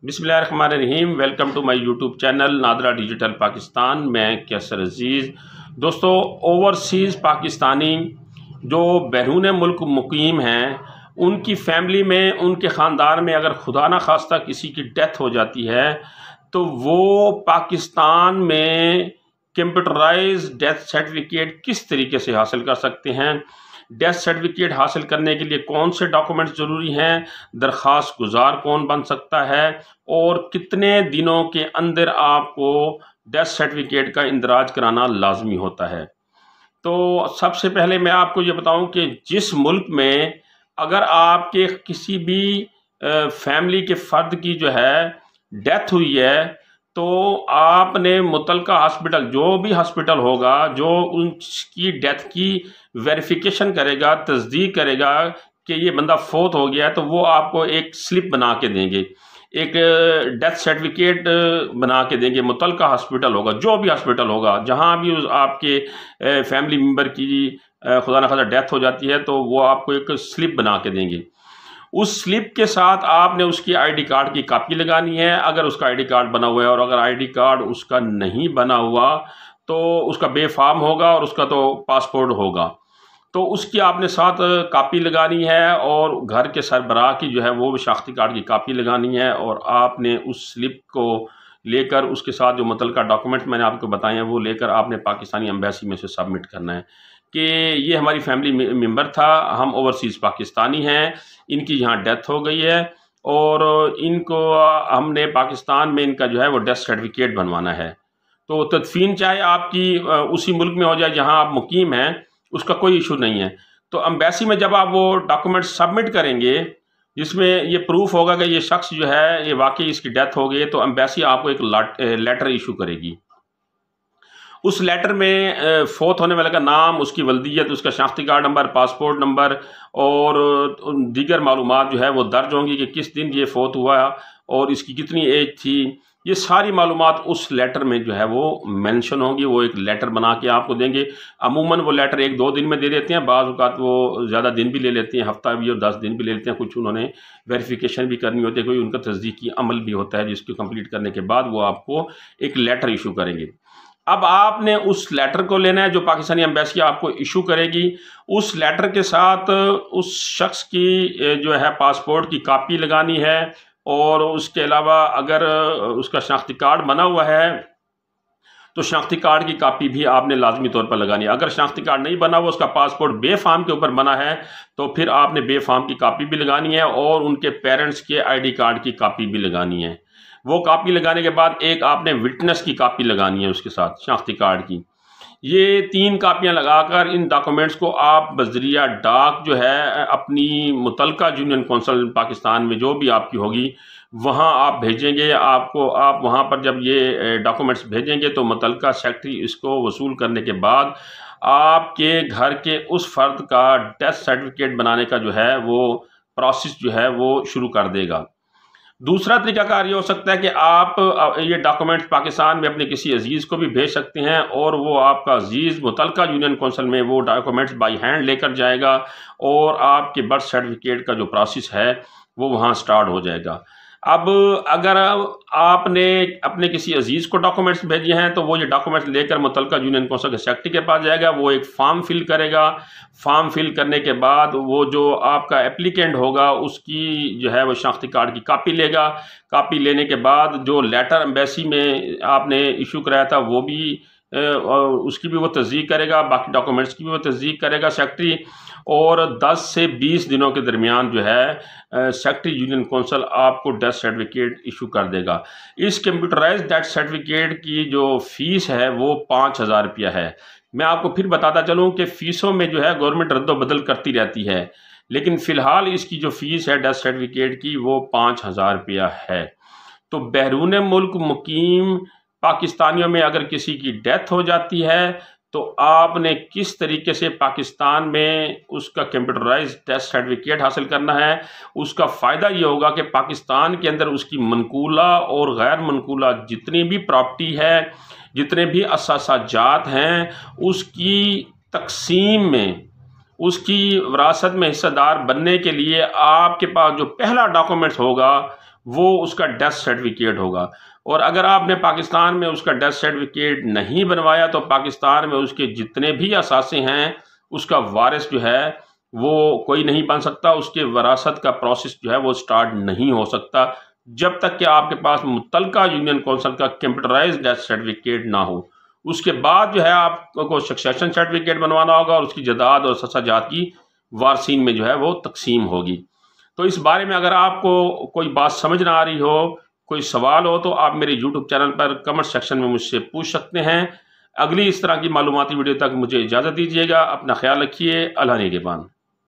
बिस्मिल्लाहिर्रहमानिर्रहीम। Welcome to my YouTube channel NADRA digital Pakistan. मैं कैसर अजीज़। दोस्तों, ओवरसीज़ पाकिस्तानी जो बैरून मुल्क मुकीम हैं, उनकी फैमिली में, उनके ख़ानदान में अगर खुदा न खास्ता किसी की डेथ हो जाती है तो वो पाकिस्तान में कंप्यूटराइज डेथ सर्टिफिकेट किस तरीके से हासिल कर सकते हैं। डेथ सर्टिफिकेट हासिल करने के लिए कौन से डॉक्यूमेंट्स ज़रूरी हैं, दरख्वास्त गुजार कौन बन सकता है और कितने दिनों के अंदर आपको डेथ सर्टिफिकेट का इंदराज कराना लाजमी होता है। तो सबसे पहले मैं आपको ये बताऊं कि जिस मुल्क में अगर आपके किसी भी फैमिली के फ़र्द की जो है डेथ हुई है, तो आपने मुतलका हॉस्पिटल, जो भी हॉस्पिटल होगा जो उसकी डेथ की वेरिफिकेशन करेगा, तस्दीक करेगा कि ये बंदा फोत हो गया है, तो वो आपको एक स्लिप बना के देंगे, एक डेथ सर्टिफिकेट बना के देंगे। मुतलका हॉस्पिटल होगा, जो भी हॉस्पिटल होगा, जहाँ भी आपके फैमिली मेम्बर की खुदा न खास्ता डेथ हो जाती है, तो वो आपको एक स्लिप बना के देंगे। उस स्लिप के साथ आपने उसकी आईडी कार्ड की कॉपी लगानी है, अगर उसका आईडी कार्ड बना हुआ है, और अगर आईडी कार्ड उसका नहीं बना हुआ तो उसका बेफाम होगा और उसका तो पासपोर्ट होगा, तो उसकी आपने साथ कॉपी लगानी है। और घर के सरबराह की जो है वो शनाख्ती कार्ड की कॉपी लगानी है, और आपने उस स्लिप को लेकर उसके साथ जो मुतलका डॉक्यूमेंट मैंने आपको बताए हैं वो लेकर आपने पाकिस्तानी एम्बेसी में से सबमिट करना है कि ये हमारी फैमिली मेम्बर था, हम ओवरसीज़ पाकिस्तानी हैं, इनकी यहाँ डेथ हो गई है और इनको हमने पाकिस्तान में इनका जो है वो डेथ सर्टिफिकेट बनवाना है। तो तदफीन चाहे आपकी उसी मुल्क में हो जाए जहाँ आप मुकीम हैं, उसका कोई इशू नहीं है। तो एम्बेसी में जब आप वो डॉक्यूमेंट सबमिट करेंगे जिसमें ये प्रूफ होगा कि ये शख्स जो है ये वाकई इसकी डेथ हो गई, तो एम्बेसी आपको एक लेटर इशू करेगी। उस लेटर में फोत होने वाले का नाम, उसकी वल्दियत, उसका शनाख्ती कार्ड नंबर, पासपोर्ट नंबर और दीगर मालूमात जो है वो दर्ज होंगी कि किस दिन ये फोत हुआ और इसकी कितनी एज थी। ये सारी मालूमात उस लेटर में जो है वो मेंशन होंगी। वो एक लेटर बना के आपको देंगे। अमूमन वो लेटर 1-2 दिन में दे देते हैं, बाज़ औक़ात वो ज़्यादा दिन भी ले लेते हैं, हफ्ता भी और 10 दिन भी ले लेते हैं। कुछ उन्होंने वेरिफिकेशन भी करनी होती है, कोई उनका तस्दीकी अमल भी होता है जिसको कंप्लीट करने के बाद वो आपको एक लेटर इशू करेंगे। अब आपने उस लेटर को लेना है जो पाकिस्तानी एम्बेसी आपको इशू करेगी। उस लेटर के साथ उस शख्स की जो है पासपोर्ट की कॉपी लगानी है, और उसके अलावा अगर उसका शनाख्ती कार्ड बना हुआ है तो शनाख्ती कार्ड की कॉपी भी आपने लाजमी तौर पर लगानी है। अगर शनाख्ती कार्ड नहीं बना हुआ, उसका पासपोर्ट बेफाम के ऊपर बना है, तो फिर आपने बेफाम की कॉपी भी लगानी है और उनके पेरेंट्स के आईडी कार्ड की कॉपी भी लगानी है। वो कॉपी लगाने के बाद एक आपने विटनेस की कॉपी लगानी है उसके साथ शनाख्ती कार्ड की। ये 3 कापियाँ लगाकर इन डॉक्यूमेंट्स को आप बज़रिया डाक जो है अपनी मुतलका यूनियन कौंसिल पाकिस्तान में जो भी आपकी होगी वहाँ आप भेजेंगे। आपको आप वहाँ पर जब ये डॉक्यूमेंट्स भेजेंगे तो मुतलका सेक्रेटरी इसको वसूल करने के बाद आपके घर के उस फ़र्द का डेथ सर्टिफिकेट बनाने का जो है वो प्रोसेस जो है वो शुरू कर देगा। दूसरा तरीकाकार ये हो सकता है कि आप ये डॉक्यूमेंट्स पाकिस्तान में अपने किसी अजीज़ को भी भेज सकते हैं और वो आपका अजीज़ मुतलका यूनियन कौंसिल में वो डॉक्यूमेंट्स बाई हैंड लेकर जाएगा और आपके बर्थ सर्टिफिकेट का जो प्रोसेस है वो वहाँ स्टार्ट हो जाएगा। अब अगर आपने अपने किसी अजीज़ को डॉक्यूमेंट्स भेजे हैं तो वो ये डॉक्यूमेंट्स लेकर मुतलका यूनियन कौंसिल के सेक्रेटरी के पास जाएगा। वो एक फ़ार्म फिल करेगा। फ़ार्म फिल करने के बाद वो जो आपका एप्लीकेंट होगा उसकी जो है वो शनाख्ती कार्ड की कॉपी लेगा। कॉपी लेने के बाद जो लेटर एम्बेसी में आपने इशू कराया था वो भी उसकी भी वो तस्दीक करेगा, बाकी डॉक्यूमेंट्स की भी वो तस्दीक करेगा सेक्रेटरी। और 10 से 20 दिनों के दरमियान जो है सेक्रेटरी यूनियन कौंसिल आपको डेथ सर्टिफिकेट इशू कर देगा। इस कंप्यूटराइज डेथ सर्टिफिकेट की जो फ़ीस है वो 5,000 रुपया है। मैं आपको फिर बताता चलूँ कि फ़ीसों में जो है गवर्नमेंट रद्द-बदल करती रहती है, लेकिन फ़िलहाल इसकी जो फ़ीस है डेथ सर्टिफिकेट की वो 5,000 रुपया है। तो बैरून मुल्क मुकीम पाकिस्तानियों में अगर किसी की डेथ हो जाती है तो आपने किस तरीके से पाकिस्तान में उसका कंप्यूटराइज्ड डेथ सर्टिफिकेट हासिल करना है। उसका फ़ायदा ये होगा कि पाकिस्तान के अंदर उसकी मनकूला और गैर मनकूला जितनी भी प्रॉपर्टी है, जितने भी असासाजात हैं, उसकी तकसीम में, उसकी विरासत में हिस्सेदार बनने के लिए आपके पास जो पहला डॉक्यूमेंट्स होगा वो उसका डेथ सर्टिफिकेट होगा। और अगर आपने पाकिस्तान में उसका डेथ सर्टिफिकेट नहीं बनवाया तो पाकिस्तान में उसके जितने भी असासे हैं उसका वारिस जो है वो कोई नहीं बन सकता, उसके वरासत का प्रोसेस जो है वो स्टार्ट नहीं हो सकता जब तक कि आपके पास मुतलका यूनियन कौंसिल का कंप्यूटराइज्ड डेथ सर्टिफिकेट ना हो। उसके बाद जो है आपको सक्सेशन सर्टिफिकेट बनवाना होगा और उसकी जदाद और ससाजात की वारसीन में जो है वो तकसीम होगी। तो इस बारे में अगर आपको कोई बात समझ ना आ रही हो, कोई सवाल हो, तो आप मेरे यूट्यूब चैनल पर कमेंट सेक्शन में मुझसे पूछ सकते हैं। अगली इस तरह की मालूमाती वीडियो तक मुझे इजाज़त दीजिएगा। अपना ख्याल रखिए। अल्लाह निगहबान।